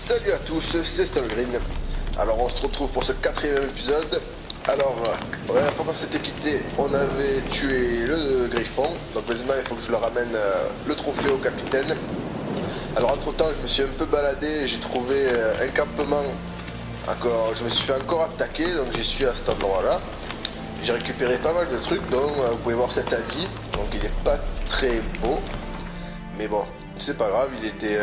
Salut à tous, c'est Stalgreen. Alors on se retrouve pour ce quatrième épisode. Alors, la dernière fois qu'on s'était quitté, on avait tué le griffon. Donc maintenant il faut que je le ramène le trophée au capitaine. Alors entre temps je me suis un peu baladé, j'ai trouvé un campement. Encore, je me suis fait encore attaquer, donc j'y suis à cet endroit là. J'ai récupéré pas mal de trucs, donc vous pouvez voir cet habit. Donc il est pas très beau. Mais bon, c'est pas grave, il était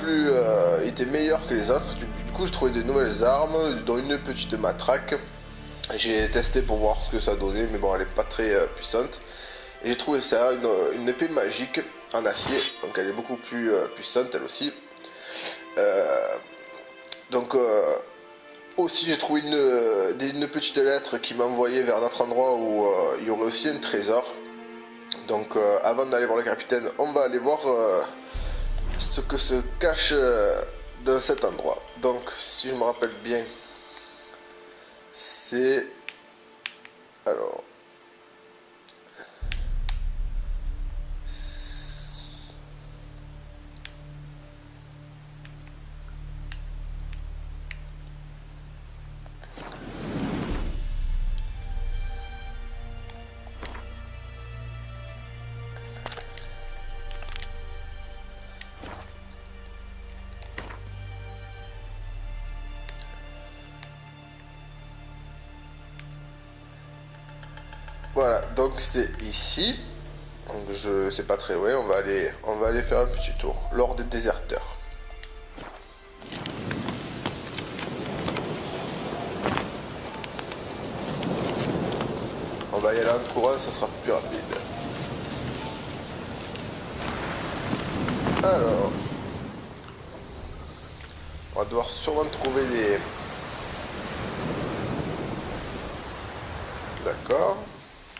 il était meilleur que les autres. Du coup, je trouvais des nouvelles armes, dont une petite matraque. J'ai testé pour voir ce que ça donnait, mais bon, elle est pas très puissante. Et j'ai trouvé ça, une épée magique en acier, donc elle est beaucoup plus puissante elle aussi. Euh, donc aussi, j'ai trouvé une petite lettre qui m'a envoyé vers notre endroit où il y aurait aussi un trésor. Donc avant d'aller voir le capitaine, on va aller voir ce que se cache dans cet endroit. Donc si je me rappelle bien, c'est... Alors... Voilà, donc c'est ici. Donc je sais pas très loin, on va aller faire un petit tour. L'ordre des déserteurs. On va y aller en courant, ça sera plus rapide. Alors, on va devoir sûrement trouver des... D'accord.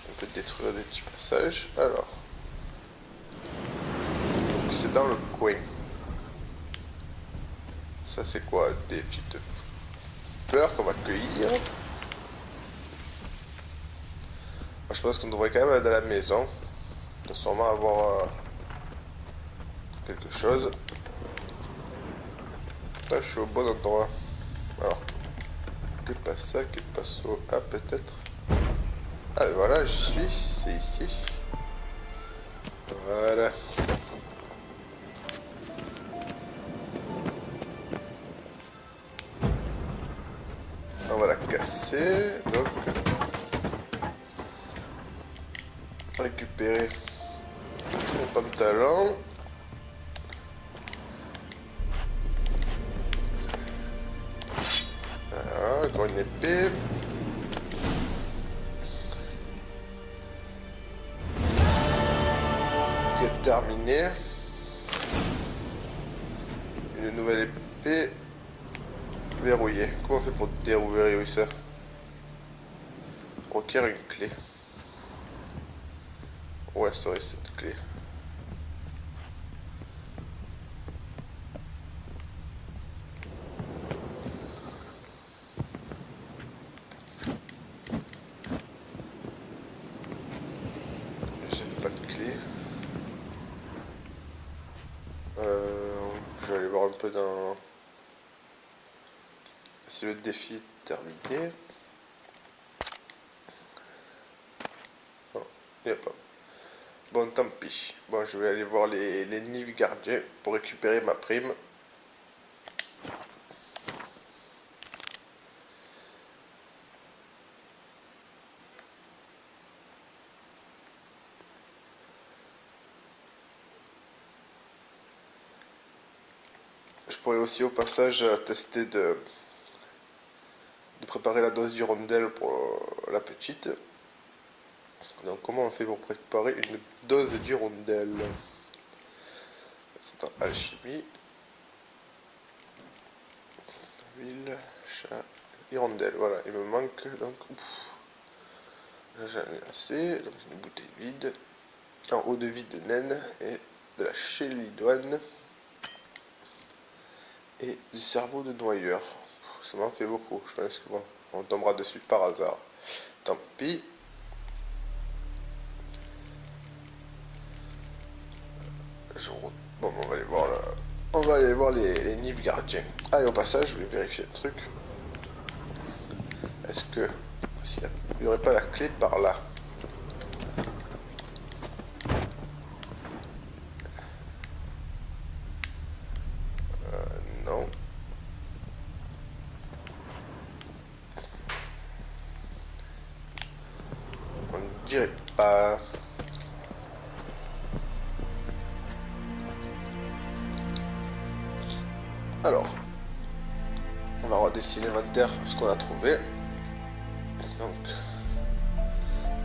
On peut détruire des petits passages. Alors, c'est dans le coin. Ça c'est quoi? Des petites fleurs qu'on va cueillir. Moi, je pense qu'on devrait quand même aller à la maison. On doit sûrement avoir quelque chose. Là, je suis au bon endroit. Alors, que passe ça? Que passe au... Ah, peut-être. Ah, voilà, j'y suis. C'est ici. Voilà. On va la casser. Donc, récupérer mon pantalon. Voilà, encore une épée. C'est terminé. Une nouvelle épée verrouillée. Comment on fait pour déverrouiller ça? On requiert une clé. Ouais, ça aurait cette clé. J'ai pas de clé. Je vais aller voir un peu dans... Si le défi est terminé. Non, il n'y a pas. Bon, tant pis. Bon, je vais aller voir les nids gardiens pour récupérer ma prime. Je pourrais aussi au passage tester de préparer la dose d'hirondelle pour la petite. Donc comment on fait pour préparer une dose d'hirondelle? C'est en alchimie. Huile, chat, hirondelle. Voilà, il me manque donc... Là j'en ai assez. Donc une bouteille vide. En eau de vie de naine et de la chélidoine. Et du cerveau de noyeur. Ça m'en fait beaucoup. Je pense que bon, on tombera dessus par hasard. Tant pis. Bon, on va aller voir voir les niveaux gardiens. Allez, au passage, je vais vérifier un truc. Est-ce que... s'il n'y aurait pas la clé par là? Non. On ne dirait pas... Alors, on va redessiner l'inventaire, ce qu'on a trouvé. Donc,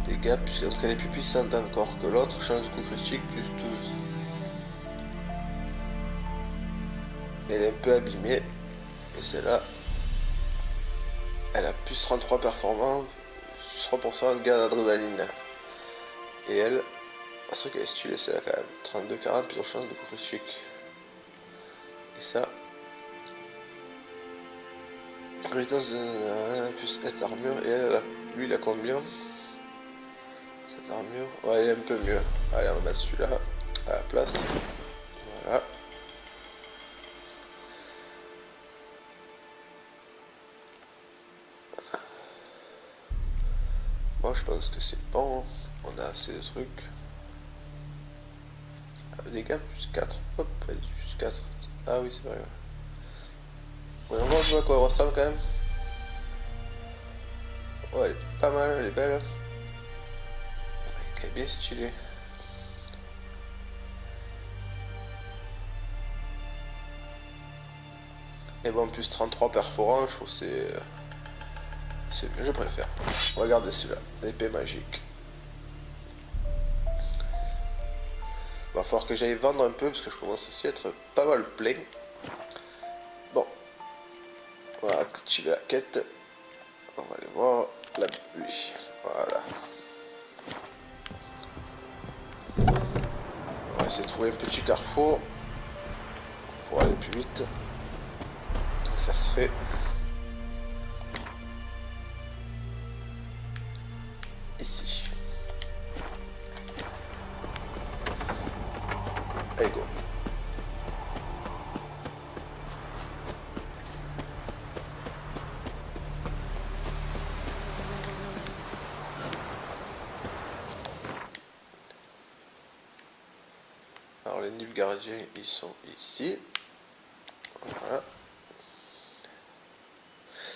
dégâts, puisque qu'elle est plus puissante encore que l'autre, chance de coup critique, plus 12. Elle est un peu abîmée, et celle-là, elle a plus 33 performants, 3% de gain d'adrénaline. Et elle, c'est vrai qu'elle est stylée celle-là quand même, 32-40, plus chance de coup critique. Et ça... Résistance de plus 7 armure et elle, lui il a combien? Cette armure, ouais il est un peu mieux. Allez on va mettre celui-là à la place. Voilà. Bon je pense que c'est bon, on a assez de trucs. Dégâts plus 4, hop, allez, plus 4. Ah oui c'est vrai. Ouais, on va voir à quoi elle ressemble quand même. Ouais, elle est pas mal, elle est belle. Elle est bien stylée. Et bon, en plus 33 perforants, je trouve que c'est mieux, je préfère. Regardez celui-là, l'épée magique. Va falloir que j'aille vendre un peu parce que je commence aussi à être pas mal plein. Bon. On va activer la quête. On va aller voir la pluie. Voilà. On va essayer de trouver un petit carrefour pour aller plus vite. Donc ça serait ici. Allez go. Alors les niveaux gardiens ils sont ici. Voilà.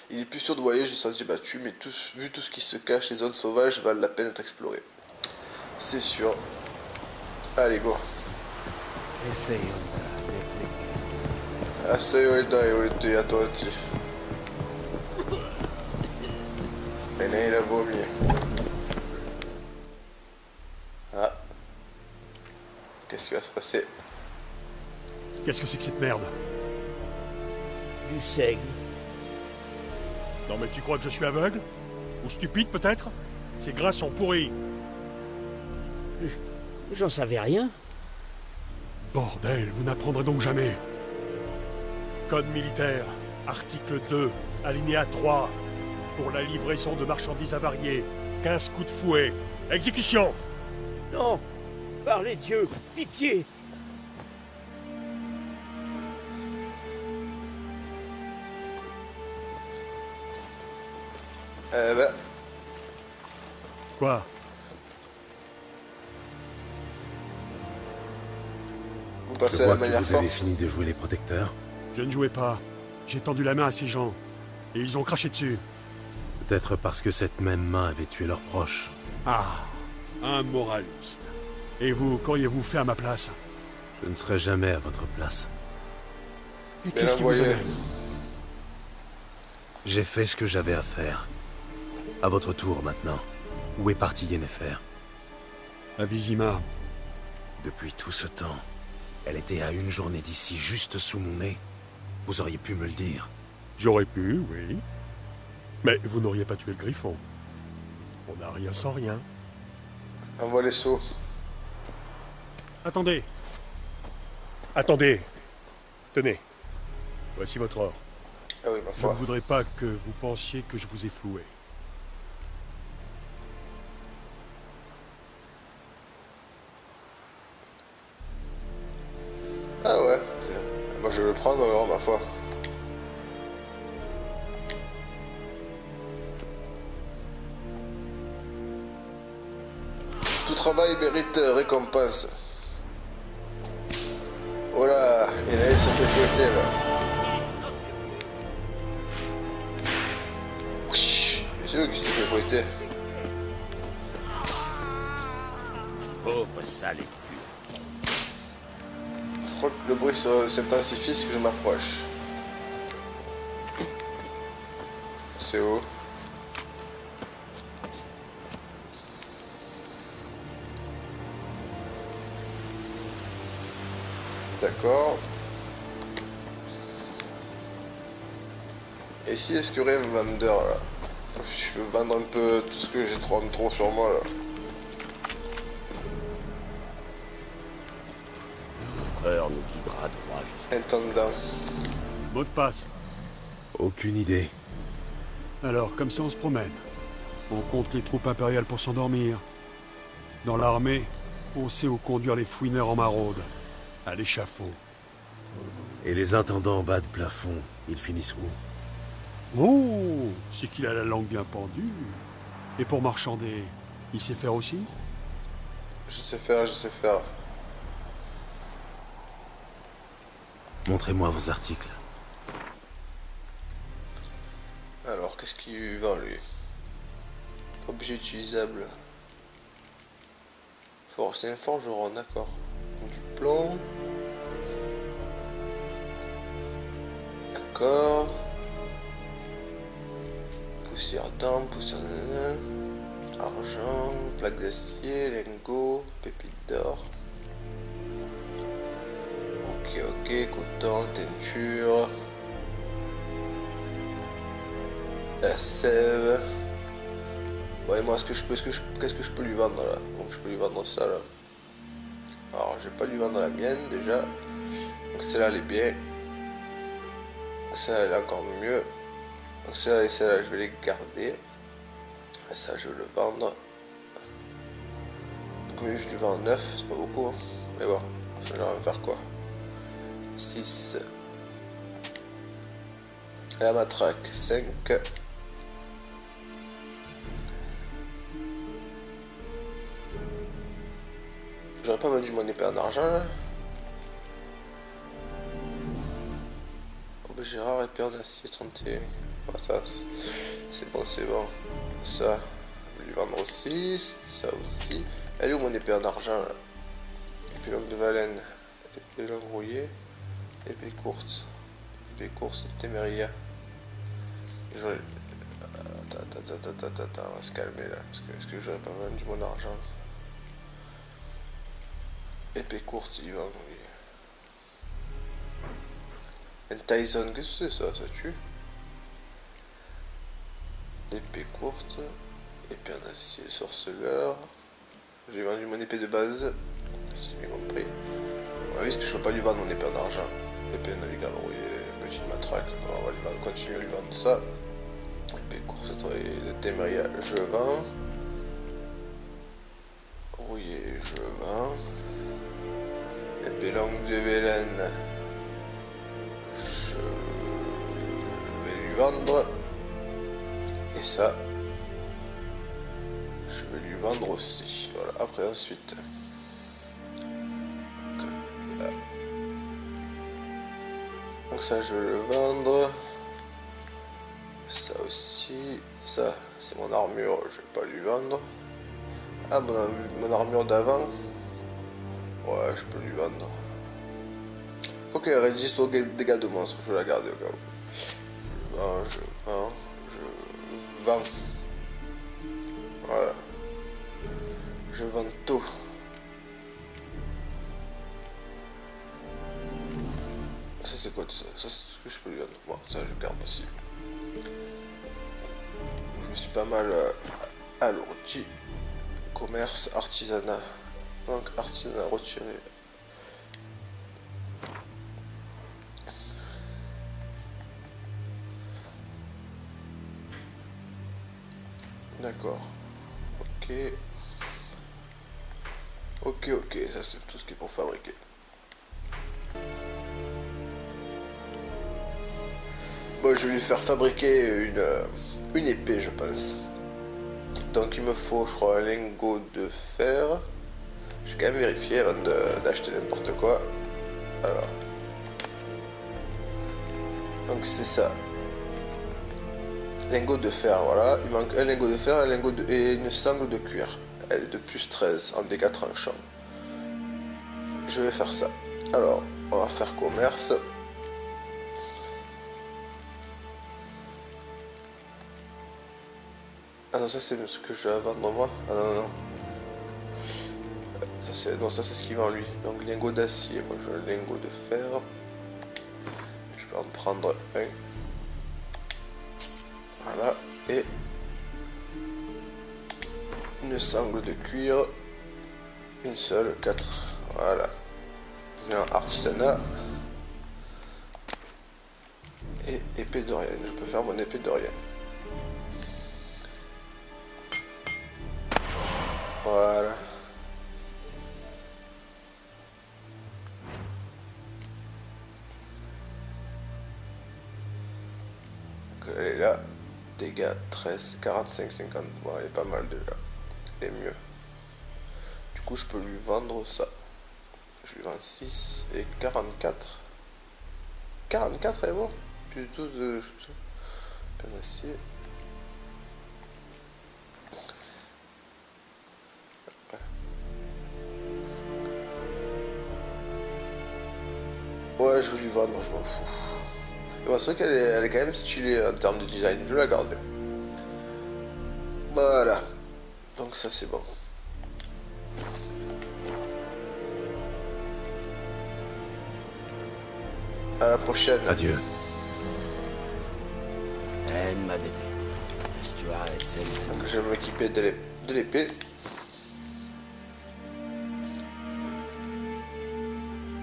Il est plus sûr de voyager, sentier battu, mais vu tout ce qui se cache, les zones sauvages valent la peine d'être explorées. C'est sûr. Allez go. Assai dai ulti a tutti. E nei la vomi. Ah. Qu'est-ce qui va se passer? Qu'est-ce que c'est que cette merde? Du seigle. Non mais tu crois que je suis aveugle? Ou stupide peut-être? Ces grains sont pourris. J'en savais rien. Bordel, vous n'apprendrez donc jamais. Code militaire, article 2, alinéa 3. Pour la livraison de marchandises avariées, 15 coups de fouet. Exécution! Non! Par les dieux! Pitié! Ben... Quoi? Vous Je passez à vois la que manière vous avez forte. fini de jouer les protecteurs. Je ne jouais pas. J'ai tendu la main à ces gens. Et ils ont craché dessus. Peut-être parce que cette même main avait tué leurs proches. Ah, un moraliste. Et vous, qu'auriez-vous fait à ma place? Je ne serai jamais à votre place. Et qu'est-ce qui vous voyez. amène? J'ai fait ce que j'avais à faire. À votre tour maintenant. Où est parti Yennefer? À Vizima. Depuis tout ce temps, elle était à une journée d'ici, juste sous mon nez. Vous auriez pu me le dire. J'aurais pu, oui. Mais vous n'auriez pas tué le griffon. On n'a rien sans rien. Envoie les sauts. Attendez. Attendez. Tenez. Voici votre or. Ah oui, ma Je foi. ne voudrais pas que vous pensiez que je vous ai floué. Ah ouais. Moi je prendre alors, ma foi. Tout travail mérite récompense. Oh là, il a s'est fait fouetter là. C'est eux qui s'est fait fouetter. Pauvre sale et pur. Je crois que le bruit s'intensifie si je m'approche. C'est où? D'accord. Et si est-ce qu'il y aurait un vendeur là? Je peux vendre un peu tout ce que j'ai trop sur moi là. L'empereur nous guidera droit jusqu'à... Intendant. Mot de passe. Aucune idée. Alors, comme ça on se promène. On compte les troupes impériales pour s'endormir. Dans l'armée, on sait où conduire les fouineurs en maraude. À l'échafaud. Et les intendants bas de plafond, ils finissent où? Oh, c'est qu'il a la langue bien pendue. Et pour marchander, il sait faire aussi? Je sais faire, je sais faire. Montrez-moi vos articles. Alors, qu'est-ce qu'il vend lui? Objet utilisable. C'est un forgeron, d'accord. Du plomb. D'accord. Poussière d'ambre, poussière de... Argent, plaque d'acier, lingots, pépites d'or. Ok, coton, teinture. La sève. Bon, et moi, qu'est-ce que je peux lui vendre là? Donc, je peux lui vendre ça là. Alors, je vais pas lui vendre la mienne déjà. Donc, celle-là, elle est bien. Celle-là, elle est encore mieux. Donc, celle-là et celle-là, je vais les garder. Et ça, je vais le vendre. Combien je lui vends 9? C'est pas beaucoup. Hein. Mais bon, ça va me faire quoi? 6. La matraque, 5. J'aurais pas vendu mon épée en argent là. Objet rare, épée en acier 31. Ah, ça, c'est bon, c'est bon. Ça, je vais lui vendre aussi. Ça aussi. Elle est où mon épée en argent là? Épée longue de Valène. Épée longue rouillée. Épée courte. Épée courte de Téméria. Attends, on va se calmer là. Parce que est-ce que j'aurais pas vendu mon argent? Épée courte, il va oui. Un Tyson, qu'est-ce que c'est ça? Ça tue. Épée courte. Épée en acier, sorceleur. J'ai vendu mon épée de base. Si j'ai bien compris. Ah oui, parce que je peux pas lui vendre mon épée en argent. Épée navigable rouillée, petite matraque. On va lui vendre, continuer à lui vendre ça. Épée courte, de Téméria, je vends. Rouillé, je vends. Épée longue de Vélène, je vais lui vendre. Et ça, je vais lui vendre aussi. Voilà, après ensuite. Là. Donc ça, je vais le vendre. Ça aussi. Ça, c'est mon armure, je vais pas lui vendre. Ah, mon armure d'avant. Ouais, je peux lui vendre. Ok, résiste aux dégâts de monstres, je vais la garder au cas où. Je vends. Voilà. Je vends tout. Ça c'est quoi tout ça? Ça c'est ce que je peux lui vendre. Bon, ça je garde aussi. Je me suis pas mal alourdi. Commerce, artisanat. Donc artisanat retiré. D'accord. Ok. Ok, ça c'est tout ce qui est pour fabriquer. Bon, je vais lui faire fabriquer une épée, je pense. Donc il me faut, je crois, un lingot de fer. Je vais quand même vérifier avant d'acheter n'importe quoi. Alors. Donc c'est ça. Lingot de fer, voilà. Il manque un lingot de fer et une sangle de cuir. Elle est de plus 13 en dégâts tranchants. Je vais faire ça. Alors, on va faire commerce. Ah non, ça c'est ce que je vais vendre moi. Ah non, non. Ça c'est ce qu'il vend lui. Donc lingot d'acier, moi je veux un lingot de fer. Je vais en prendre un. Voilà. Et une sangle de cuir. Une seule, 4. Voilà. Un artisanat. Et épée d'Orion. Je peux faire mon épée d'Orion. Voilà. Donc elle est là. Dégâts 13, 45, 50. Bon, elle est pas mal déjà. Elle est mieux. Du coup, je peux lui vendre ça. Je lui vends 6 et 44. 44 est bon. Plus 12 de pain d'acier. Ouais, je vais lui vendre, je m'en fous. Et bon, c'est vrai qu'elle est quand même stylée en termes de design, je vais la garder. Voilà. Donc ça c'est bon. À la prochaine. Adieu. Donc je vais m'équiper de l'épée.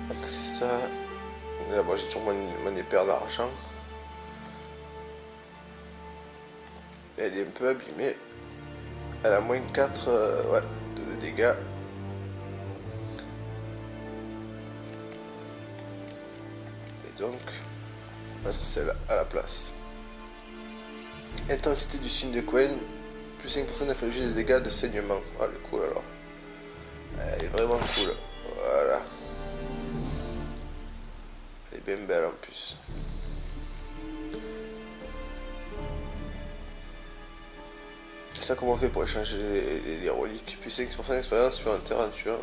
Donc c'est ça. Là moi j'ai toujours mon épée en argent. Elle est un peu abîmée. Elle a moins 4 ouais, de dégâts. Et donc, on va mettre celle à la place. Intensité du signe de Quen, plus 5% d'infliger des dégâts de saignement. Ah, elle est cool alors. Elle est vraiment cool. Voilà. Elle est bien belle en plus. Et ça, comment on fait pour échanger les reliques? Plus 5% d'expérience supplémentaire en tuant.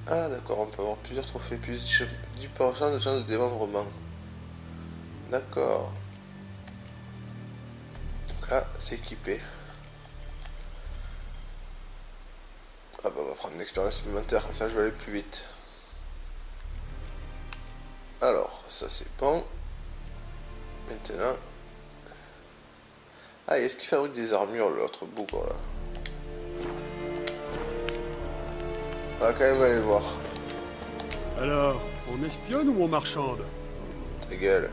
Ah d'accord, on peut avoir plusieurs trophées, plus 10% de chance de démembrement. D'accord. Donc là, c'est équipé. Ah bah on va prendre une expérience supplémentaire, comme ça je vais aller plus vite. Alors, ça c'est bon. Maintenant... Ah, est-ce qu'il fabrique des armures, l'autre bougre là? On va quand même aller voir. Alors, on espionne ou on marchande? Égal.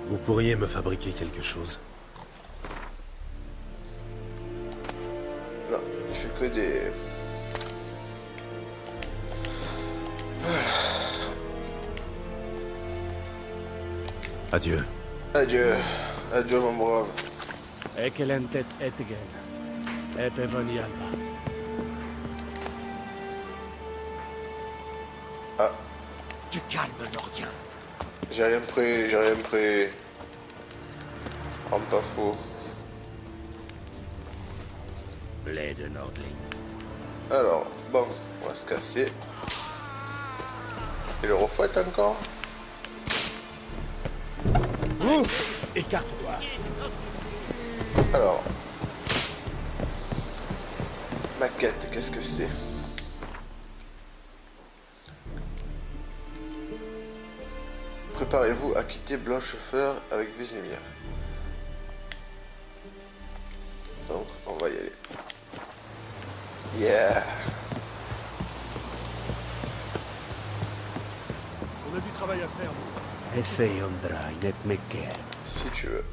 Vous pourriez me fabriquer quelque chose? Non, il fait que des... Voilà. Adieu. Adieu. Adieu mon brave. Excellentet etgen. Epevonialba. Ah, Du calme, Nordien. j'ai rien pris, j'ai rien pris. Oh, pas faux. Blé de Nordling. Alors, bon, on va se casser. Et le refouette encore? Écarte-toi. Alors. Maquette, qu'est-ce que c'est? Préparez-vous à quitter Blanchefeur avec Vésémir. Donc, on va y aller. Yeah! On a du travail à faire, nous. Essaye Ondra, net mekker. Si tu veux.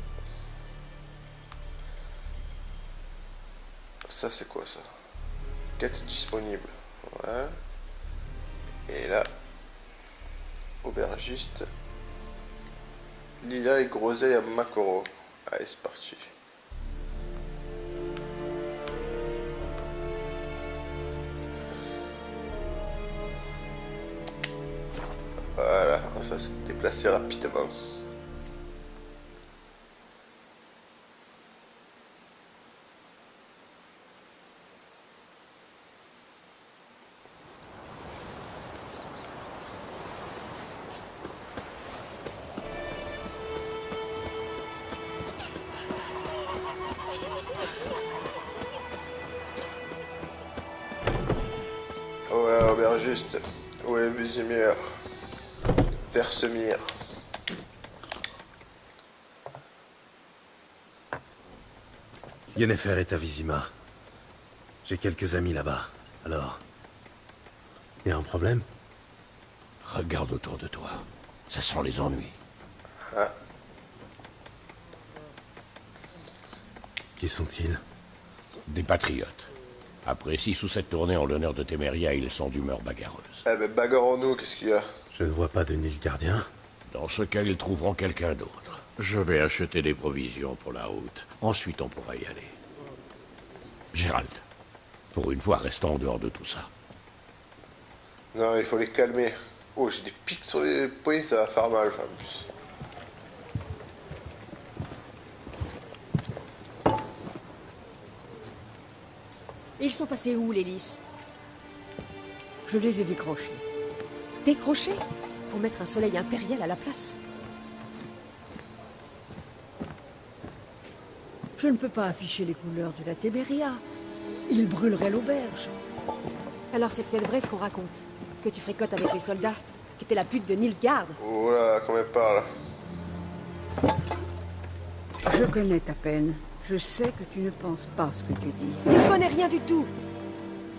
Ça, c'est quoi ça? Quête disponible. Ouais. Et là, aubergiste. Lilia et groseille à Makoro. Allez, c'est parti. Voilà, on va se déplacer rapidement. Oh là, aubergiste. Où est Vizimir? Versemire. Yennefer est à Vizima. J'ai quelques amis là-bas. Alors... Y a un problème? Regarde autour de toi. Ça sent les ennuis. Ah, Qui sont-ils? Des patriotes. Après 6 ou 7 tournées en l'honneur de Téméria, ils sont d'humeur bagarreuse. eh ben bagarrons-nous, qu'est-ce qu'il y a? Je ne vois pas de Nilfgaardien. Dans ce cas, ils trouveront quelqu'un d'autre. Je vais acheter des provisions pour la route. Ensuite, on pourra y aller. Gérald, pour une fois, restons en dehors de tout ça. Non, il faut les calmer. Oh, j'ai des pics sur les poings, ça va faire mal, enfin, en plus. Ils sont passés où, les lys? Je les ai décrochés. Décrochés? Pour mettre un soleil impérial à la place? Je ne peux pas afficher les couleurs de la Téméria. Ils brûleraient l'auberge. Alors c'est peut-être vrai ce qu'on raconte. Que tu fréquentes avec les soldats. Que t'es la pute de Nilfgaard. Oh là, comment elle parle? Je connais ta peine. Je sais que tu ne penses pas ce que tu dis. Tu ne connais rien du tout.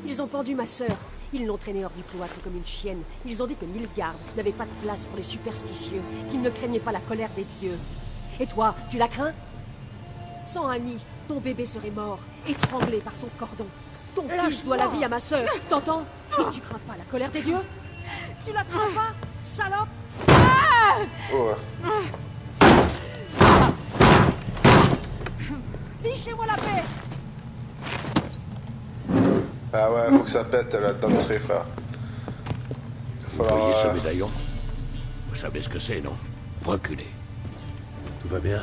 Ils ont pendu ma sœur. Ils l'ont traînée hors du cloître comme une chienne. Ils ont dit que Nilfgaard n'avait pas de place pour les superstitieux, qu'il ne craignait pas la colère des dieux. Et toi, tu la crains? Sans Annie, ton bébé serait mort, étranglé par son cordon. Ton fils doit la vie à ma sœur, t'entends? Et tu crains pas la colère des dieux? Tu la crains pas, salope? Oh, Fichez-moi la paix! ah ouais, faut que ça pète là d'entrée, frère. Il va Vous falloir, voyez ce médaillon? Vous savez ce que c'est, non? Reculez. Tout va bien?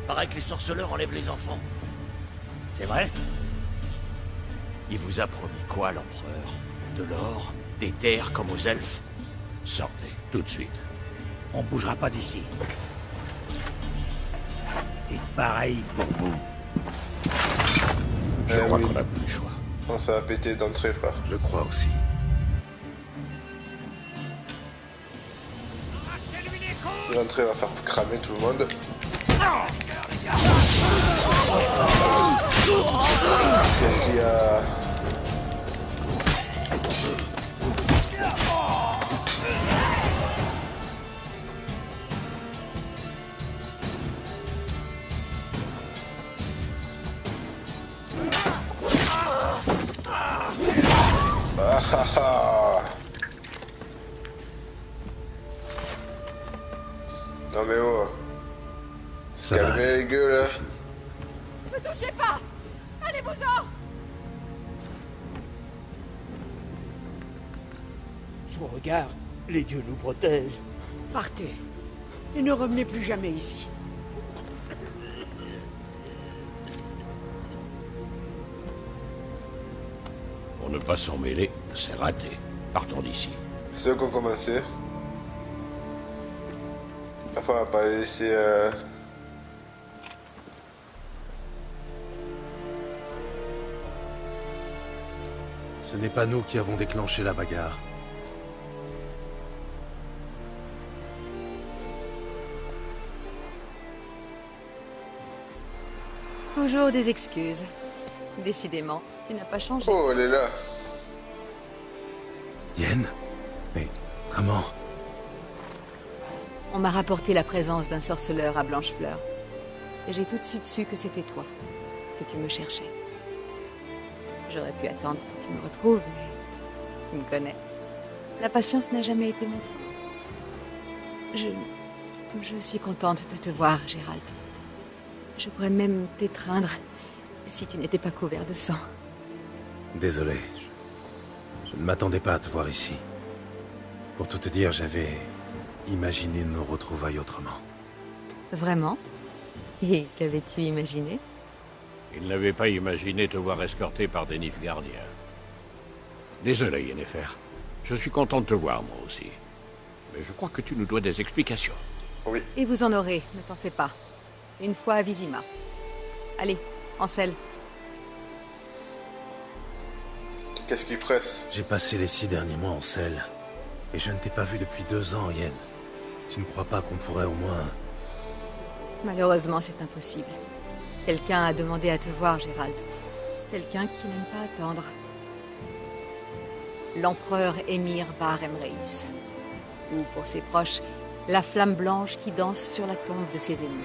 Paraît que les sorceleurs enlèvent les enfants. C'est vrai? Il vous a promis quoi, l'empereur? De l'or? Des terres comme aux elfes? Sortez, tout de suite. On bougera pas d'ici. Et pareil pour vous. Je crois oui. qu'on n'a plus le choix. Oh, ça va péter d'entrée, frère. Je crois aussi. L'entrée va faire cramer tout le monde. Qu'est-ce qu'il y a? Ah ah ah. Non mais oh. Ça va. Calmez les gueules là. C'est fini. Ne touchez pas! Allez-vous-en! Son regard, les dieux nous protègent. Partez. Et ne revenez plus jamais ici. Pour ne pas s'en mêler, c'est raté. Partons d'ici. C'est eux qui ont commencé. Enfin, on va pas les laisser. Ce n'est pas nous qui avons déclenché la bagarre. Toujours des excuses. Décidément, tu n'as pas changé. Oh, elle est là. Yen? Mais comment? On m'a rapporté la présence d'un sorceleur à Blanchefleur. Et j'ai tout de suite su que c'était toi, que tu me cherchais. J'aurais pu attendre que tu me retrouves, mais tu me connais. La patience n'a jamais été mon fort. Je suis contente de te voir, Gérald. Je pourrais même t'étreindre si tu n'étais pas couvert de sang. Désolé, je ne m'attendais pas à te voir ici. Pour tout te dire, j'avais imaginé nos retrouvailles autrement. Vraiment? Et qu'avais-tu imaginé? Il n'avait pas imaginé te voir escorté par des Nilfgaardiens. Désolé, Yennefer. Je suis content de te voir, moi aussi. Mais je crois que tu nous dois des explications. Oui. Et vous en aurez, ne t'en fais pas. Une fois à Vizima. Allez, Ansel. Qu'est-ce qui presse? J'ai passé les 6 derniers mois en selle. Et je ne t'ai pas vu depuis 2 ans, Yen. Tu ne crois pas qu'on pourrait au moins... Malheureusement, c'est impossible. Quelqu'un a demandé à te voir, Gérald. Quelqu'un qui n'aime pas attendre. L'empereur Émir Bar Emreis. Ou, pour ses proches, la flamme blanche qui danse sur la tombe de ses ennemis.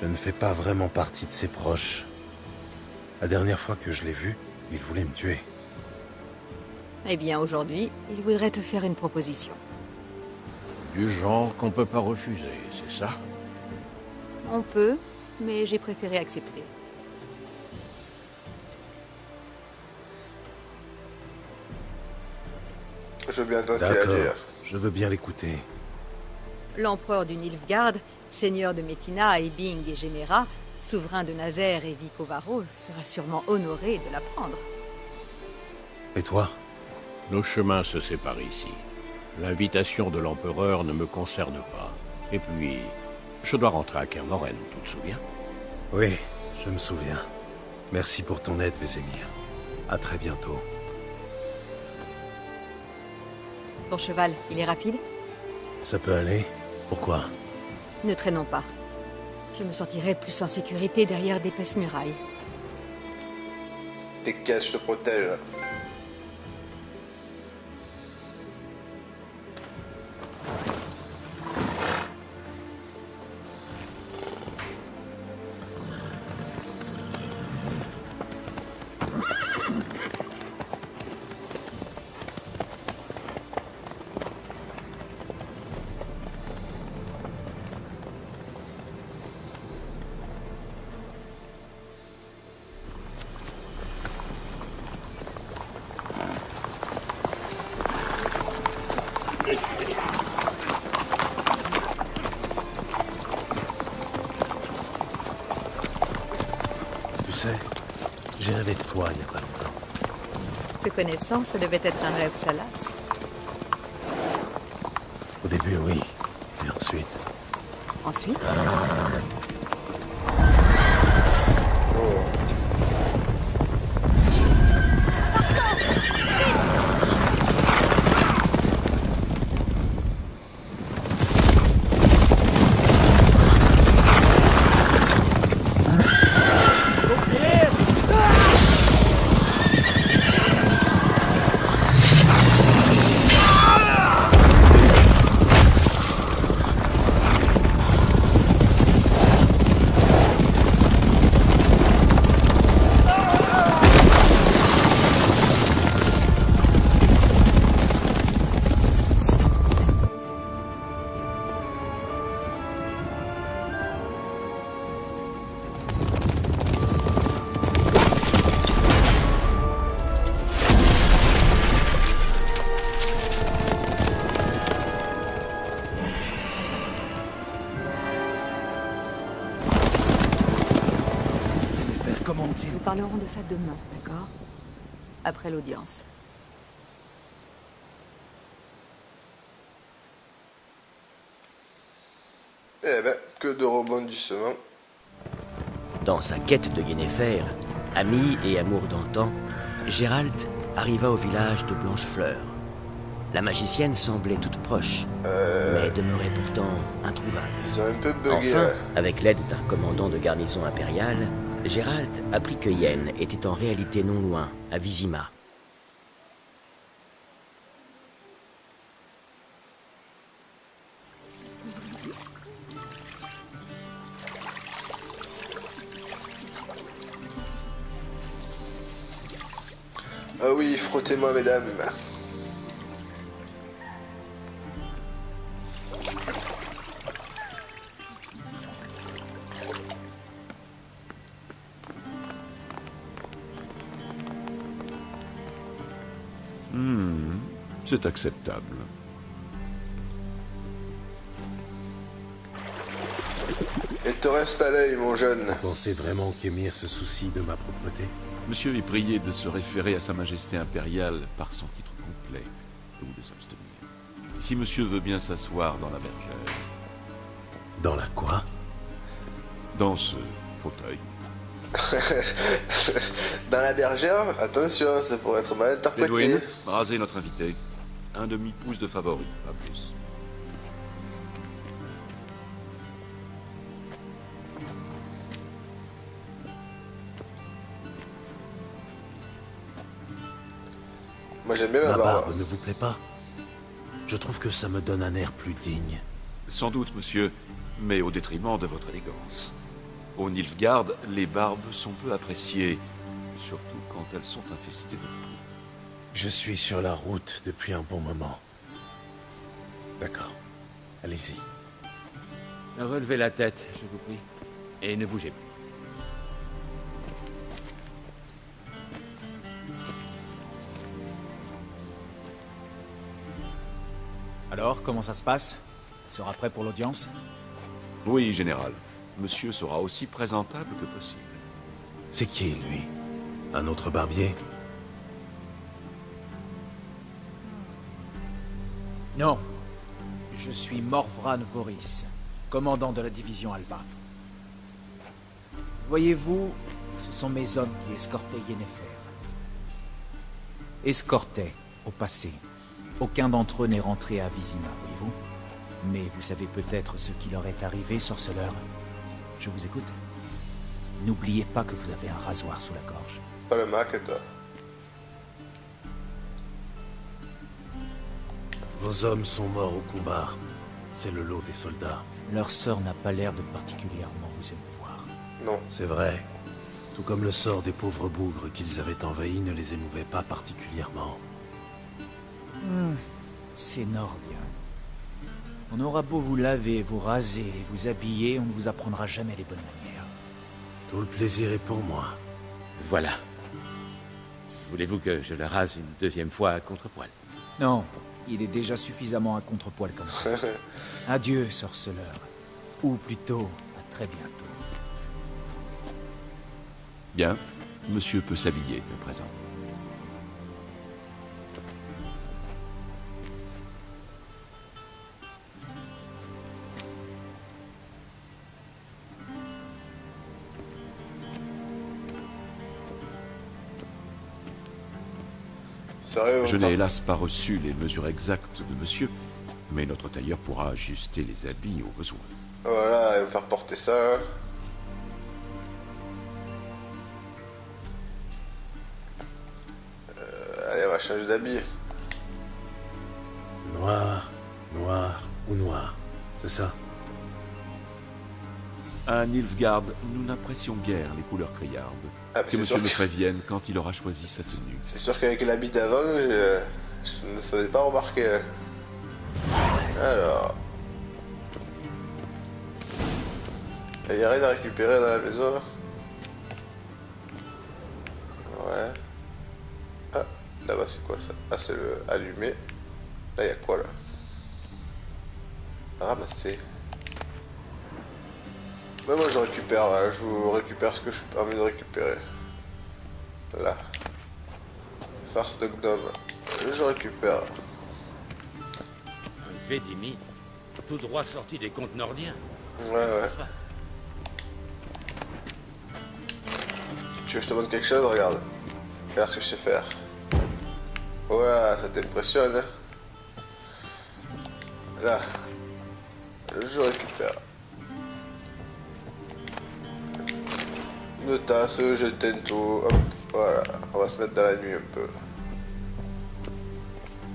Je ne fais pas vraiment partie de ses proches. La dernière fois que je l'ai vu, il voulait me tuer. Eh bien, aujourd'hui, il voudrait te faire une proposition. Du genre qu'on peut pas refuser, c'est ça? On peut, mais j'ai préféré accepter. Je veux bien entendre ce qu'il a à D'accord, dire. je veux bien l'écouter. L'empereur du Nilfgaard, seigneur de Metina, Ibing et Genera, souverain de Nazaire et Vicovaro, sera sûrement honoré de l'apprendre. Et toi? Nos chemins se séparent ici. L'invitation de l'empereur ne me concerne pas. Et puis, je dois rentrer à Kermoren, tu te souviens? Oui, je me souviens. Merci pour ton aide, Vésémir. À très bientôt. Ton cheval, il est rapide? Ça peut aller? Pourquoi? Ne traînons pas. Je me sentirai plus en sécurité derrière d'épaisses murailles. Tes caisses, je te protège. Tu sais, j'ai rêvé de toi il n'y a pas longtemps. Te connaissant, ça devait être un rêve salace. Au début, oui. Et ensuite... Ensuite, Comment ont-ils... nous parlerons de ça demain, d'accord? Après l'audience. Eh ben, que de rebondissements. Dans sa quête de Yennefer, ami et amour d'antan, Gérald arriva au village de Blanchefleur. La magicienne semblait toute proche, mais demeurait pourtant introuvable. Ils ont un peu bugué, Enfin, là. avec l'aide d'un commandant de garnison impériale, Gérald apprit que Yen était en réalité non loin, à Vizima. Ah oui, frottez-moi, mesdames. C'est acceptable. Et te reste pas l'œil, mon jeune. Vous pensez vraiment qu'Emir se soucie de ma propreté? Monsieur est prié de se référer à Sa Majesté impériale par son titre complet, ou de s'abstenir. Si monsieur veut bien s'asseoir dans la bergère. Dans la quoi? Dans ce fauteuil. Dans la bergère, attention, ça pourrait être mal interprété. Edwin, rasez notre invité. Un demi-pouce de favori, pas plus. Moi j'aime bien Ma ma barbe. barbe ne vous plaît pas? Je trouve que ça me donne un air plus digne. Sans doute, monsieur, mais au détriment de votre élégance. Au Nilfgaard, les barbes sont peu appréciées, surtout quand elles sont infestées de poux. Je suis sur la route depuis un bon moment. D'accord. Allez-y. Relevez la tête, je vous prie. Et ne bougez plus. Alors, comment ça se passe? Il sera prêt pour l'audience? Oui, général. Monsieur sera aussi présentable que possible. C'est qui, lui? Un autre barbier? Non. Je suis Morvran Voris, commandant de la division Alba. Voyez-vous, ce sont mes hommes qui escortaient Yennefer. Escortaient, au passé. Aucun d'entre eux n'est rentré à Vizima, voyez-vous? Mais vous savez peut-être ce qui leur est arrivé, sorceleur? Je vous écoute. N'oubliez pas que vous avez un rasoir sous la gorge. Pas le Mac, toi. Vos hommes sont morts au combat. C'est le lot des soldats. Leur sort n'a pas l'air de particulièrement vous émouvoir. Non. C'est vrai. Tout comme le sort des pauvres bougres qu'ils avaient envahis ne les émouvait pas particulièrement. C'est nordien. On aura beau vous laver, vous raser, vous habiller, on ne vous apprendra jamais les bonnes manières. Tout le plaisir est pour moi. Voilà. Voulez-vous que je le rase une deuxième fois à contrepoil? Non, il est déjà suffisamment à contrepoil comme ça. Adieu, sorceleur. Ou plutôt, à très bientôt. Bien, monsieur peut s'habiller à présent. Sérieux, Je n'ai hélas pas reçu les mesures exactes de monsieur, mais notre tailleur pourra ajuster les habits au besoin. Voilà, il va me faire porter ça. Allez, on va changer d'habit. Noir, noir ou noir. C'est ça? À Nilfgaard, nous n'apprécions guère les couleurs criardes. Ah, Que monsieur me prévienne quand il aura choisi sa tenue. C'est sûr qu'avec l'habit d'avant, je ne savais pas remarquer. Alors. Il n'y a rien à récupérer dans la maison là. Ouais. Ah, là-bas c'est quoi ça? Ah, c'est le allumé. Là, il y a quoi là? Ramasser. Bah, moi je récupère, je vous récupère ce que je suis envie de récupérer. Là. Farce de gnome. Je récupère. Un Védimi, tout droit sorti des contes nordiens. Ouais. Tu veux que je te montre quelque chose? Regarde. Regarde ce que je sais faire. Voilà, ça t'impressionne. Hein? Là. Je récupère. Une tasse, je tento. Hop, voilà. On va se mettre dans la nuit un peu.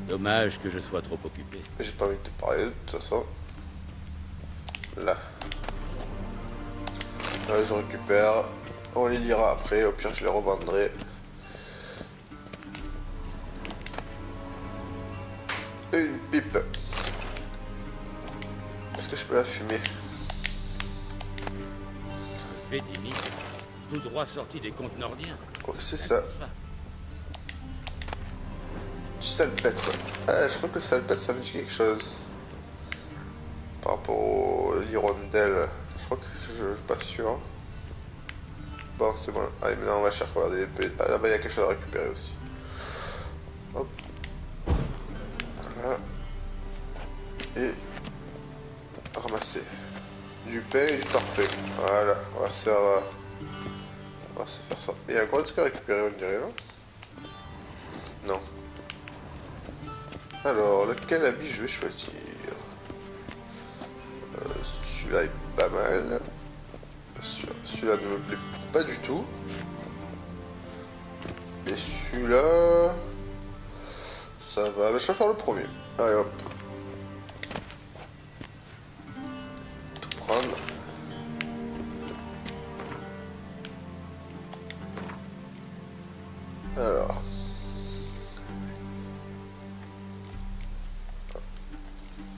Dommage que je sois trop occupé. J'ai pas envie de te parler de toute façon. Là. Là, je récupère. On les lira après. Au pire, je les revendrai. Une pipe. Est-ce que je peux la fumer? Védimi, tout droit sorti des contes nordiens. Ouais, c'est ça. Salpêtre. Ah, je crois que salpêtre ça me dit quelque chose. Par rapport aux hirondelles. Je crois que je suis pas sûr. Bon, c'est bon. Allez, maintenant on va chercher. Regardez l'épée. Ah, là-bas il y a quelque chose à récupérer aussi. Hop. Voilà. Et ramasser du pain et du parfait. Voilà. On va se faire, on va se faire ça. Il y a encore un truc à récupérer, on dirait là. Non. Alors, lequel habit je vais choisir? Celui-là est pas mal. Celui-là ne me plaît pas du tout. Et celui-là... ça va. Mais je vais faire le premier. Allez hop. Tout prendre. Alors...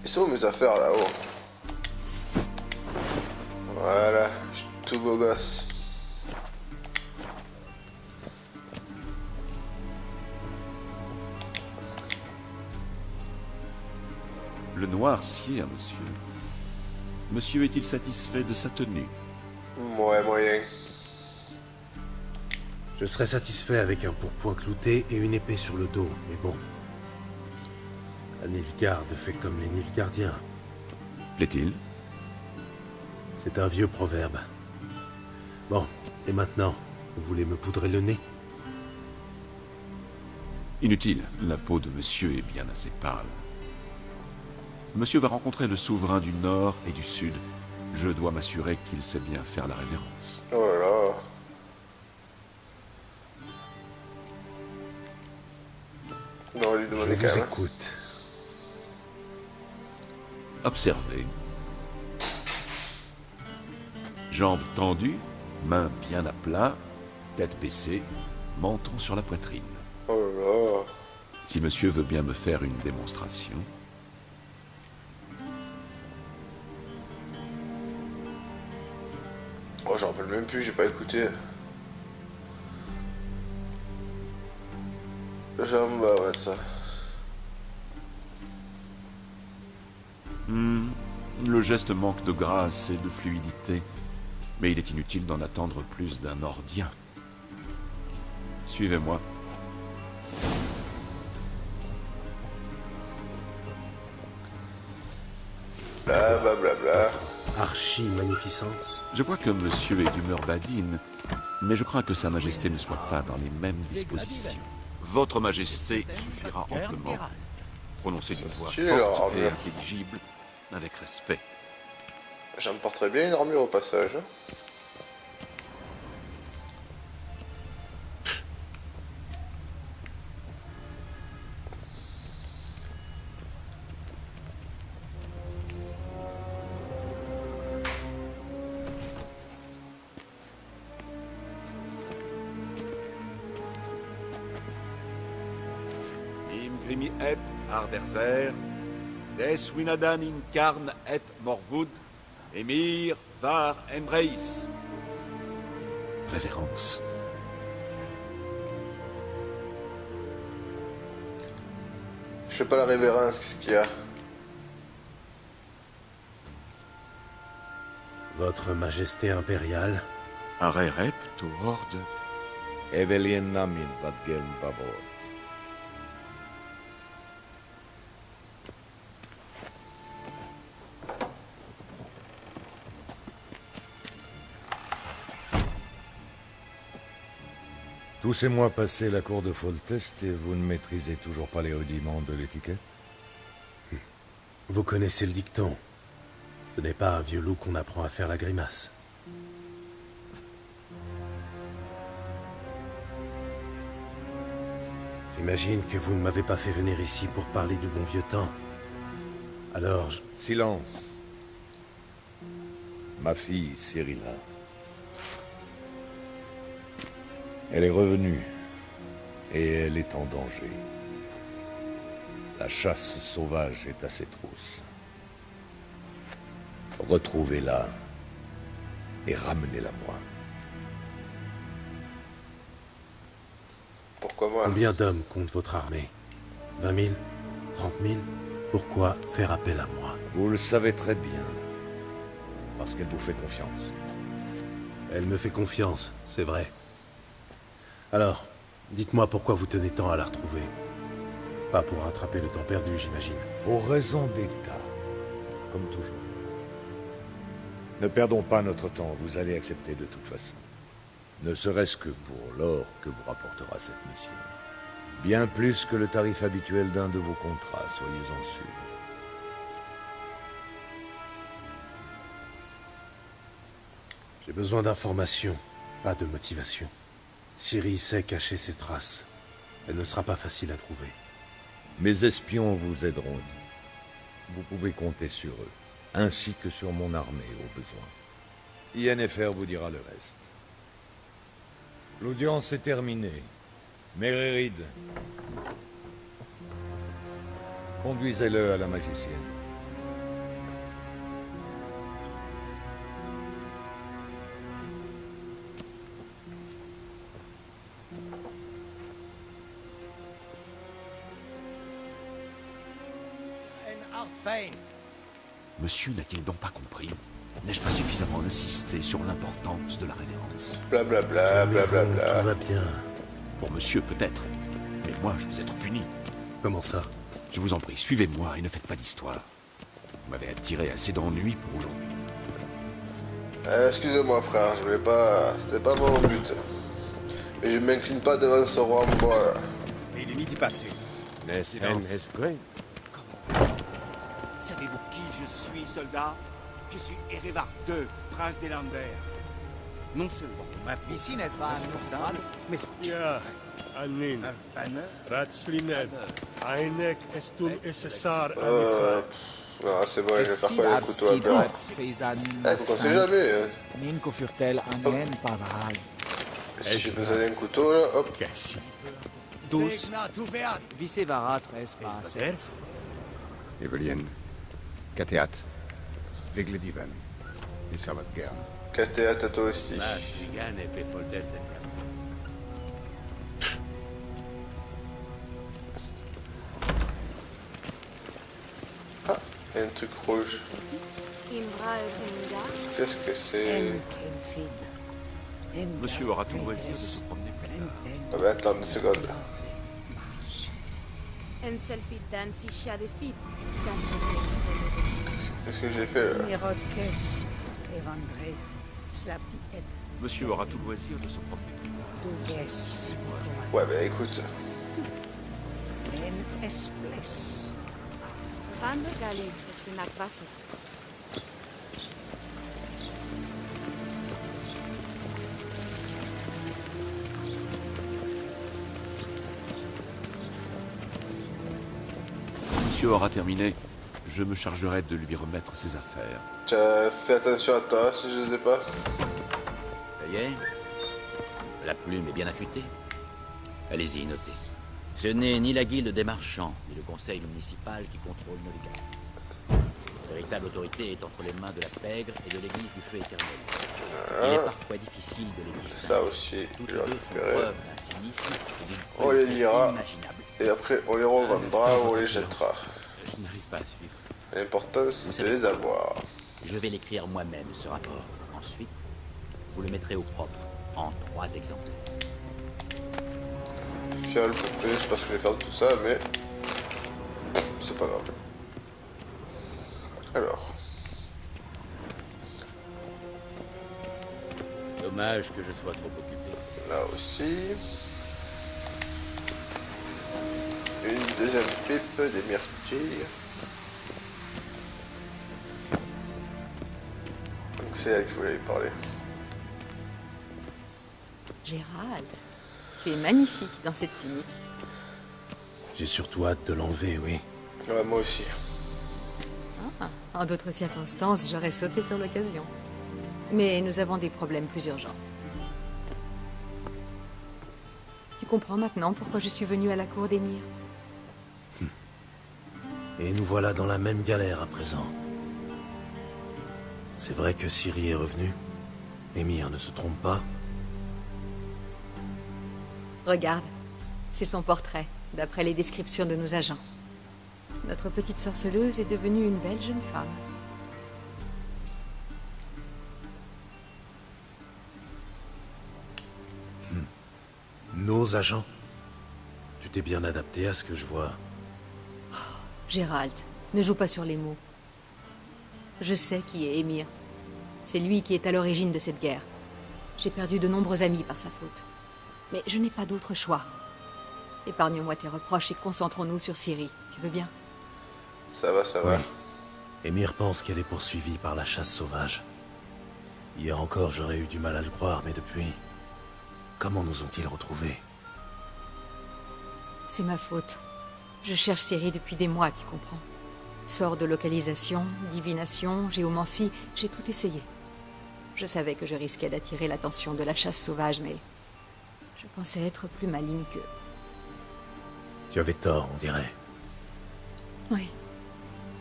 ils sont où mes affaires là-haut? Voilà, je suis tout beau gosse. Le noir sied à monsieur. Monsieur est-il satisfait de sa tenue? Ouais, moyen. Je serais satisfait avec un pourpoint clouté et une épée sur le dos, mais bon. La Nilfgaard fait comme les Nilfgaardiens. Plaît-il? C'est un vieux proverbe. Bon, et maintenant, vous voulez me poudrer le nez? Inutile, la peau de monsieur est bien assez pâle. Monsieur va rencontrer le souverain du Nord et du Sud. Je dois m'assurer qu'il sait bien faire la révérence. Oh là là. Non, lui demander Je quand vous même. écoute. Observez. Jambes tendues, mains bien à plat, tête baissée, menton sur la poitrine. Oh là là. Si monsieur veut bien me faire une démonstration... Oh, j'en rappelle même plus, j'ai pas écouté. J'aime bah ouais ça. Le geste manque de grâce et de fluidité, mais il est inutile d'en attendre plus d'un Nordien. Suivez-moi. Blablabla. Archi-magnificence. Je vois que monsieur est d'humeur badine, mais je crains que sa majesté ne soit pas dans les mêmes dispositions. Votre majesté suffira amplement. Prononcez d'une voix forte et intelligible, avec respect. J'emporterais bien une armure au passage. Imgrimi ep arderzer, des winadan incarn ep morvud, Emir var Emreis. Révérence. Je fais pas la révérence, qu'est-ce qu'il y a? Votre Majesté impériale. Arerep to horde. Evelien namin vadgeln bavot. Tous ces mois passés à la cour de Foltest et vous ne maîtrisez toujours pas les rudiments de l'étiquette? Vous connaissez le dicton. Ce n'est pas un vieux loup qu'on apprend à faire la grimace. J'imagine que vous ne m'avez pas fait venir ici pour parler du bon vieux temps. Alors, Silence. Ma fille, Cyrilla. Elle est revenue, et elle est en danger. La chasse sauvage est à ses trousses. Retrouvez-la et ramenez-la moi. Pourquoi moi? Combien d'hommes compte votre armée? 20 000 30 000 Pourquoi faire appel à moi? Vous le savez très bien. Parce qu'elle vous fait confiance. Elle me fait confiance, c'est vrai. Alors, dites-moi pourquoi vous tenez tant à la retrouver. Pas pour rattraper le temps perdu, j'imagine. Pour raison d'État. Comme toujours. Ne perdons pas notre temps, vous allez accepter de toute façon. Ne serait-ce que pour l'or que vous rapportera cette mission. Bien plus que le tarif habituel d'un de vos contrats, soyez-en sûrs. J'ai besoin d'informations, pas de motivation. Ciri sait cacher ses traces. Elle ne sera pas facile à trouver. Mes espions vous aideront. Vous pouvez compter sur eux, ainsi que sur mon armée au besoin. INFR vous dira le reste. L'audience est terminée. Méririd, conduisez-le à la magicienne. Monsieur n'a-t-il donc pas compris? N'ai-je pas suffisamment insisté sur l'importance de la révérence? Blablabla, blablabla. Tout va bien. Pour monsieur, peut-être. Mais moi, je vais être puni. Comment ça? Je vous en prie, suivez-moi et ne faites pas d'histoire. Vous m'avez attiré assez d'ennuis pour aujourd'hui. Excusez-moi frère, je voulais pas... C'était pas mon but. Mais je m'incline pas devant ce roi moi. Il est midi passé. Mais silence. Savez-vous qui je suis, soldat? Je suis Erevar II, prince des Landers. Non seulement ma piscine est insupportable, mais Ja, Annin. Ratslinet. Ainek estun SSR Anifra. Non, c'est bon, je vais faire quoi les couteaux à beurre. On sait jamais. Si j'ai besoin d'un couteau là, hop. Dus, vicevarat respas. Evelien, Kateat, Vegledivan, et ça va te gern. Kateat à toi aussi. Ah, il y a un truc rouge. Qu'est-ce que c'est? Monsieur aura tout loisir de se promener plus tard. Ah bah attends une seconde. Qu'est-ce que j'ai fait là? Monsieur aura tout loisir de se promener plus tard. Ouais bah écoute. Monsieur aura terminé, je me chargerai de lui remettre ses affaires. Tu as fait attention à toi si je ne sais pas. Ça y est? La plume est bien affûtée. Allez-y, notez. Ce n'est ni la guilde des marchands, ni le conseil municipal qui contrôle Novigrad. La véritable autorité est entre les mains de la pègre et de l'église du feu éternel. Il est parfois difficile de les distinguer. Ça aussi, toutes je les vais deux font récupérer. preuve d'un cynisme et d'une On les cruauté lira. inimaginable. Et après on les revendra ou on les jettera. Je n'arrive pas à suivre. L'important c'est de les avoir. Je vais l'écrire moi-même, ce rapport. Ensuite, vous le mettrez au propre, en 3 exemplaires. Fiole, poupée, je sais pas ce que je vais faire de tout ça, mais c'est pas grave. Alors, Dommage que je sois trop occupé. là aussi. Une deuxième pipe, des myrtilles. Donc c'est elle que je voulais lui parler. Gérald, tu es magnifique dans cette tunique. J'ai surtout hâte de l'enlever, oui. Ouais, moi aussi. Ah, en d'autres circonstances, j'aurais sauté sur l'occasion. Mais nous avons des problèmes plus urgents. Tu comprends maintenant pourquoi je suis venue à la cour d'Émir? Et nous voilà dans la même galère à présent. C'est vrai que Ciri est revenue. Émir ne se trompe pas. Regarde, c'est son portrait. d'après les descriptions de nos agents. Notre petite sorceleuse est devenue une belle jeune femme. Nos agents? Tu t'es bien adapté à ce que je vois. Gérald, ne joue pas sur les mots. Je sais qui est Émir. C'est lui qui est à l'origine de cette guerre. J'ai perdu de nombreux amis par sa faute. Mais je n'ai pas d'autre choix. Épargne-moi tes reproches et concentrons-nous sur Ciri. Tu veux bien? Ça va, ça va. Oui. Émir pense qu'elle est poursuivie par la chasse sauvage. Hier encore, j'aurais eu du mal à le croire, mais depuis... Comment nous ont-ils retrouvés? C'est ma faute. Je cherche Ciri depuis des mois, tu comprends. Sort de localisation, divination, géomancie, j'ai tout essayé. Je savais que je risquais d'attirer l'attention de la chasse sauvage, mais... je pensais être plus maligne qu'eux. Tu avais tort, on dirait. Oui.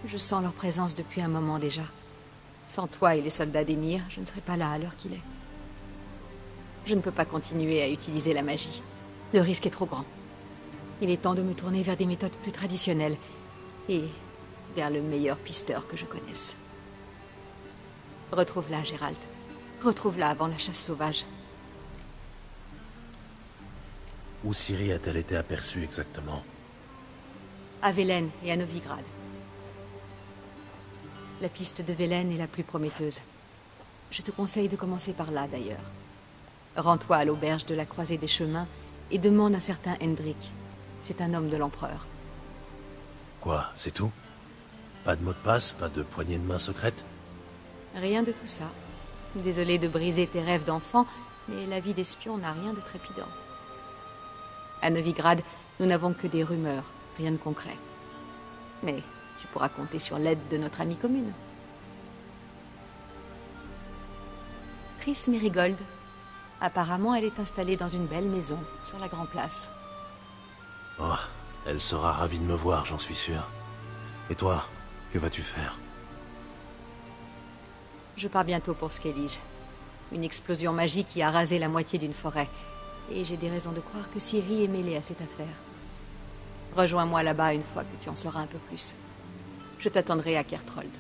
Je sens leur présence depuis un moment déjà. Sans toi et les soldats d'Émir, je ne serais pas là à l'heure qu'il est. Je ne peux pas continuer à utiliser la magie. Le risque est trop grand. Il est temps de me tourner vers des méthodes plus traditionnelles et vers le meilleur pisteur que je connaisse. Retrouve-la, Gérald. Retrouve-la avant la chasse sauvage. Où Ciri a-t-elle été aperçue exactement? À Velen et à Novigrad. La piste de Velen est la plus prometteuse. Je te conseille de commencer par là, d'ailleurs. Rends-toi à l'auberge de la Croisée des Chemins et demande un certain Hendrik. C'est un homme de l'Empereur. Quoi, c'est tout? Pas de mot de passe, pas de poignée de main secrète? Rien de tout ça. Désolé de briser tes rêves d'enfant, mais la vie d'espion n'a rien de trépidant. À Novigrad, nous n'avons que des rumeurs, rien de concret. Mais tu pourras compter sur l'aide de notre amie commune. Triss Merigold. Apparemment, elle est installée dans une belle maison, sur la Grande Place. Oh, elle sera ravie de me voir, j'en suis sûr. Et toi, que vas-tu faire? Je pars bientôt pour Skellige. Une explosion magique qui a rasé la moitié d'une forêt. Et j'ai des raisons de croire que Ciri est mêlée à cette affaire. Rejoins-moi là-bas une fois que tu en sauras un peu plus. Je t'attendrai à Kertrold.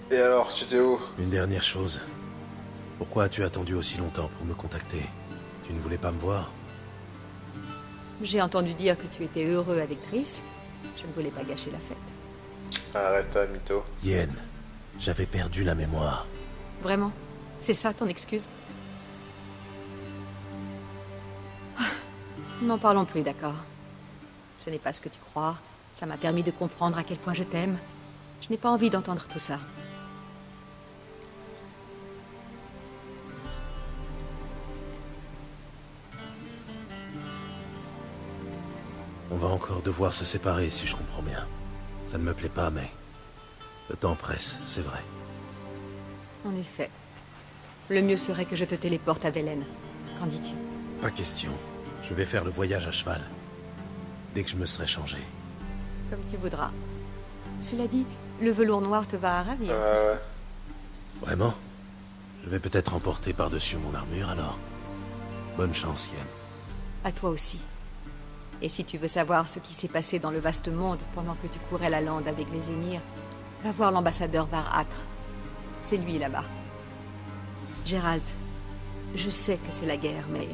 Et alors, tu étais où? Une dernière chose. Pourquoi as-tu attendu aussi longtemps pour me contacter? Tu ne voulais pas me voir? J'ai entendu dire que tu étais heureux avec Triss. Je ne voulais pas gâcher la fête. Arrête, hein, mytho. Yen, j'avais perdu la mémoire. Vraiment? C'est ça ton excuse? N'en parlons plus, d'accord? Ce n'est pas ce que tu crois. Ça m'a permis de comprendre à quel point je t'aime. Je n'ai pas envie d'entendre tout ça. On va encore devoir se séparer, si je comprends bien. Ça ne me plaît pas, mais... le temps presse, c'est vrai. En effet. Le mieux serait que je te téléporte à Velen. Qu'en dis-tu? Pas question. Je vais faire le voyage à cheval. Dès que je me serai changé. Comme tu voudras. Cela dit, le velours noir te va à ravir. Vraiment? Je vais peut-être emporter par-dessus mon armure, alors. Bonne chance, Yen. À toi aussi. Et si tu veux savoir ce qui s'est passé dans le vaste monde pendant que tu courais la lande avec les émirs, va voir l'ambassadeur Var-Atre. C'est lui là-bas. Gérald, je sais que c'est la guerre, mais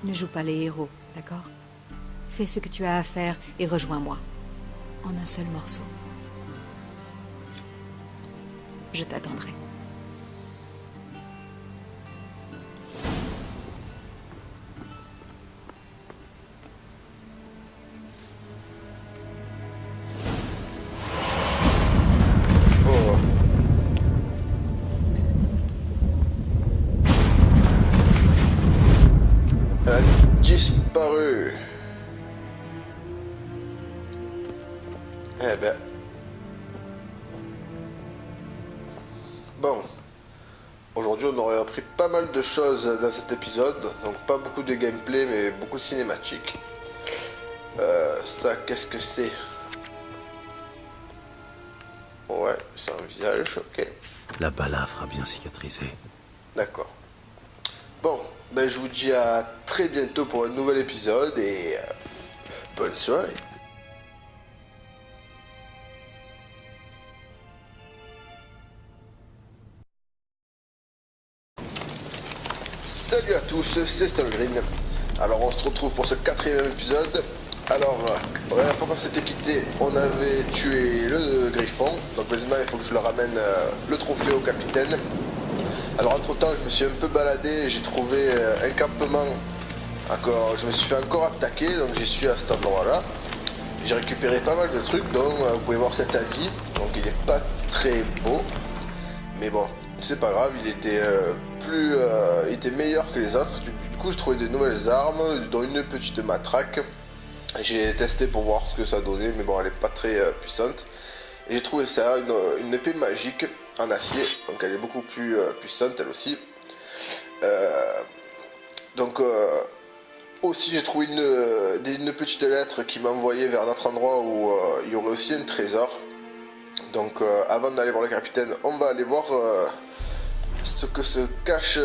ne joue pas les héros, d'accord? Fais ce que tu as à faire et rejoins-moi. En un seul morceau. Je t'attendrai. Disparu. Eh ben. Bon. Aujourd'hui, on aurait appris pas mal de choses dans cet épisode. Donc, pas beaucoup de gameplay, mais beaucoup de cinématique. Ça, qu'est-ce que c'est? Ouais, c'est un visage, ok. La balafre a bien cicatrisé. D'accord. Bon, ben je vous dis à très bientôt pour un nouvel épisode et bonne soirée. Salut à tous, c'est Stalgreen. Alors on se retrouve pour ce 4e épisode. Alors, pendant qu'on s'était quitté, on avait tué le Griffon. Donc maintenant il faut que je le ramène le trophée au capitaine. Alors entre temps je me suis un peu baladé, j'ai trouvé un campement. Je me suis fait encore attaquer, donc j'y suis à cet endroit là. J'ai récupéré pas mal de trucs, donc vous pouvez voir cet habit. Donc il n'est pas très beau. Mais bon, c'est pas grave, il était meilleur que les autres. Du coup, je trouvais de nouvelles armes, dont une petite matraque. J'ai testé pour voir ce que ça donnait, mais bon, elle est pas très puissante. Et j'ai trouvé ça, une épée magique en acier, donc elle est beaucoup plus puissante elle aussi. Aussi j'ai trouvé une petite lettre qui m'a envoyé vers notre endroit où il y aurait aussi un trésor. Donc avant d'aller voir le capitaine, on va aller voir ce que se cache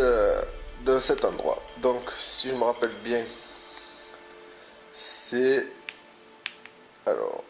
dans cet endroit. Donc si je me rappelle bien, c'est... Alors...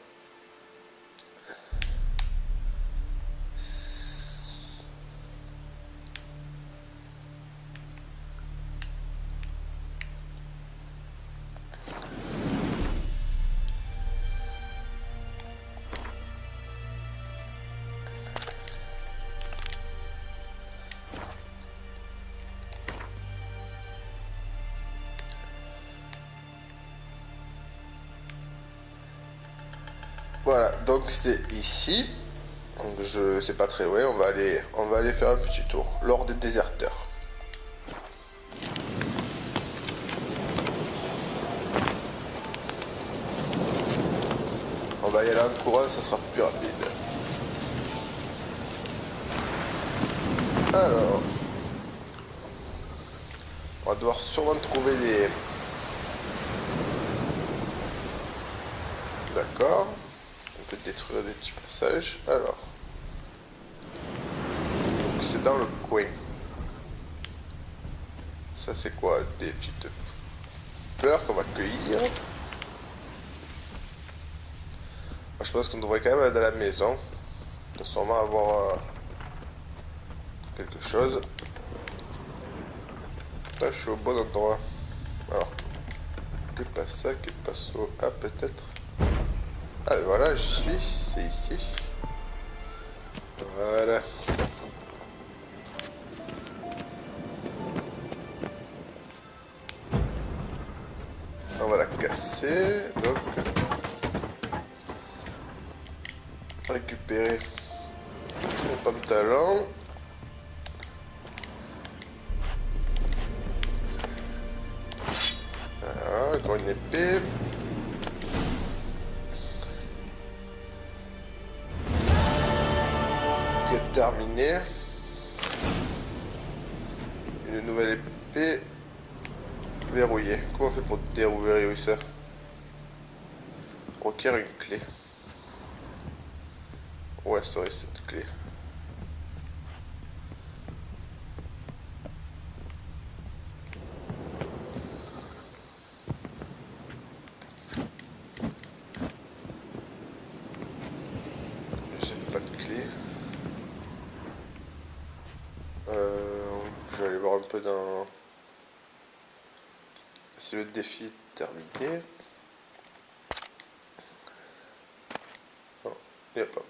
Voilà, donc c'est ici. Donc c'est pas très loin, on va aller faire un petit tour. L'ordre des déserteurs. On va y aller en courant, ça sera plus rapide. Alors, on va devoir sûrement trouver des... D'accord. On peut détruire des petits passages. Alors, c'est dans le coin. Ça c'est quoi? Des petites fleurs qu'on va cueillir. Moi, je pense qu'on devrait quand même aller dans la maison. On doit sûrement avoir quelque chose. Là je suis au bon endroit. Alors, qui passe ça, qui passe au... Ah peut-être. Ah voilà, j'y suis, c'est ici. Voilà. On va la casser, donc récupérer le pantalon. Voilà, encore une épée. C'est terminé. Une nouvelle épée verrouillée. Comment on fait pour déverrouiller ça? Requiert une clé. Ouais, ça aurait cette clé. J'ai pas de clé. Je vais aller voir un peu dans... Si le défi est terminé. Non, il n'y a pas.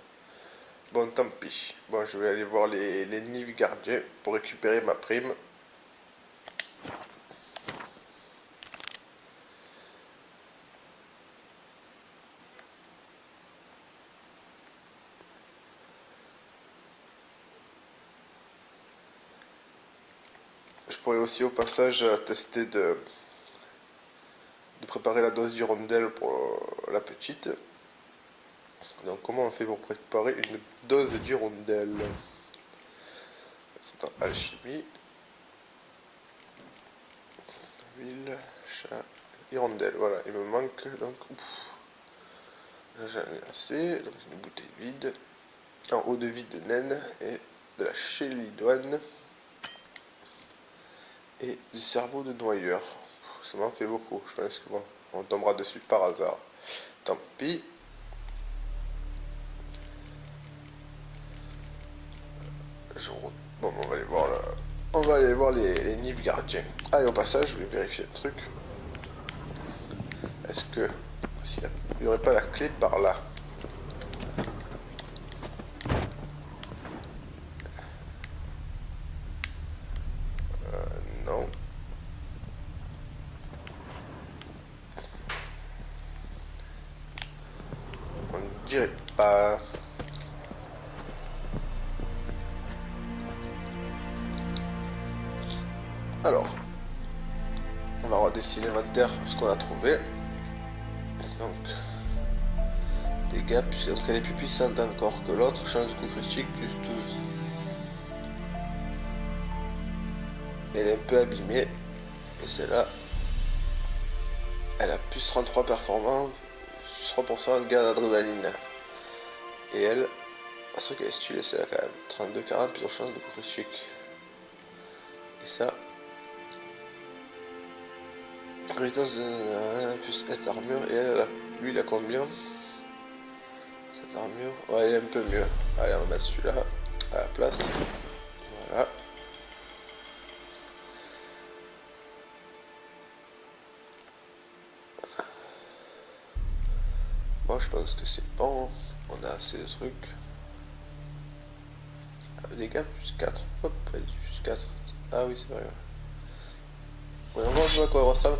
Bon, tant pis. Bon, je vais aller voir les Nilfgaardiens pour récupérer ma prime. Je pourrais aussi au passage tester de préparer la dose d'hirondelle pour la petite. Donc comment on fait pour préparer une dose d'hirondelle? C'est en alchimie. Huile, chat, hirondelle. Voilà, il me manque donc... Là j'en ai assez. Donc une bouteille vide. En eau de vie de naine et de la chélidoine. Et du cerveau de noyeur. Ça m'en fait beaucoup. Je pense que bon, on tombera dessus par hasard. Tant pis. Bon, on va aller voir là. On va aller voir les Nilfgaardiens. Allez, au passage, je vais vérifier le truc. Est-ce que s'il n'y aurait pas la clé par là? Non. On ne dirait pas. Alors, on va redessiner l'inventaire, ce qu'on a trouvé. Donc, dégâts, puisqu'elle est plus puissante encore que l'autre, chance de coup critique, plus 12. Elle est un peu abîmée, et celle-là, elle a plus 33 performants, 3% de gain d'adrénaline. Et elle, c'est vrai qu'elle est stylée, celle-là quand même, 32-40, plus chance de coup critique. Et ça, résistance de plus 7 armure, et elle, lui il a combien? Cette armure, ouais, elle est un peu mieux. Allez, on va mettre celui-là à la place. Voilà. Moi je pense que c'est bon, on a assez de trucs. Les gars, plus 4, hop, plus 4. Ah oui, c'est vrai. Ouais, on va voir à quoi ressemble quand même.